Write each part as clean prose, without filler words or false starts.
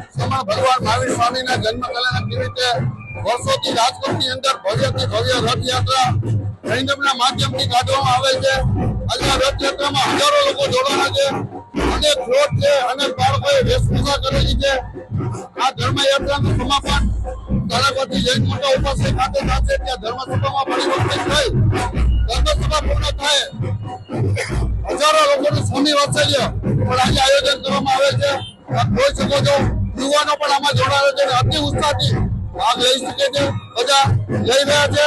સમા ભગવાન મહાવીર સ્વામીના જન્મ કલ્યાણ નિમિત્તે વર્ષોથી રાજકોટની અંદર ભવ્યથી ભવ્ય રથયાત્રા સૈન્યના માધ્યમથી કાઢવામાં આવે છે। આજે રથયાત્રામાં હજારો લોકો જોડાણા છે, અનેક ફ્લોટ છે, અનેક બાળકોએ વેશભૂષા કરેલી છે। આ ધર્મયાત્રાનું સમાપન તારાપતિ જૈન મોટા ઉપાસક ખાતે થશે, ત્યાં ધર્મસભામાં પરિવર્તિત થઈ ધર્મસભા પૂર્ણ થાય હજારો લોકોનું સ્વામી વાત્સલ્ય પણ આજે આયોજન કરવામાં આવે છે। જોઈ શકો છો યુવાનો પણ આમાં જોડાયા છે, અતિ ઉત્સાહથી ભાગ લઈ શકે છે, બધા લઈ રહ્યા છે।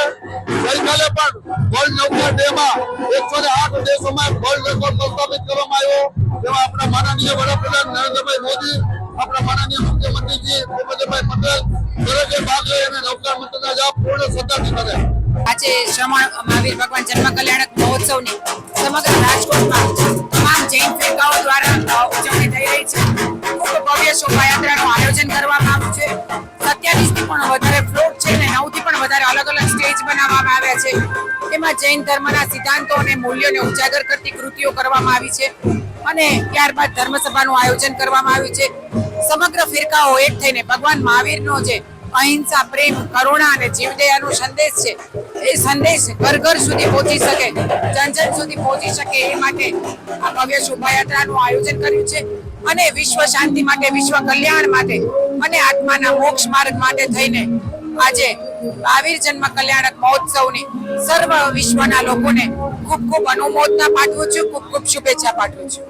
ગઈકાલે પણ વર્લ્ડ નૌકા ડે માં 108 દેશોમાં વર્લ્ડ રેકોર્ડ સ્થાપિત કરવામાં આવ્યો, જેમાં આપણા માનનીય વડાપ્રધાન નરેન્દ્રભાઈ મોદી, આપણા માનનીય મુખ્યમંત્રીજી ભૂપેન્દ્રભાઈ પટેલ દરેકે ભાગ લઈ અને નૌકા મંત્રના જાપ પૂર્ણ શ્રદ્ધાથી કર્યા। આજે શ્રમણ મહાવીર ભગવાન જન્મ કલ્યાણક મહોત્સવની સમગ્ર રાજકોટમાં તમામ જૈન ફિરકાઓ દ્વારા ઉજવણી થઈ રહી છે। ખૂબ ભવ્ય શોભાયાત્રાનું આયોજન કરવામાં આવ્યું છે। 27 થી પણ વધારે ફ્લોટ છે ને 9 થી પણ વધારે અલગ અલગ સ્ટેજ બનાવવામાં આવ્યા છે। એમાં જૈન ધર્મના સિદ્ધાંતો અને મૂલ્યોને ઉજાગર કરતી કૃતિઓ કરવામાં આવી છે અને ત્યારબાદ ધર્મસભાનું આયોજન કરવામાં આવ્યું છે। સમગ્ર ફિરકાઓ એક થઈને ભગવાન મહાવીરનો જે અહિંસા, પ્રેમ, કરુણા અને જીવદયાનો સંદેશ છે એ સંદેશ ઘર ઘર સુધી પહોંચી શકે, જન જન સુધી પહોંચી શકે એ માટે આ ભવ્ય શોભાયાત્રાનું આયોજન કર્યું છે અને વિશ્વ શાંતિ માટે, વિશ્વ કલ્યાણ માટે અને આત્માના મોક્ષ માર્ગ માટે થઈને આજે મહાવીર જન્મ કલ્યાણક મહોત્સવની સર્વ વિશ્વના લોકોને ખૂબ ખૂબ અનુમોદના પાઠવું છું, ખૂબ ખૂબ શુભેચ્છા પાઠવું છું।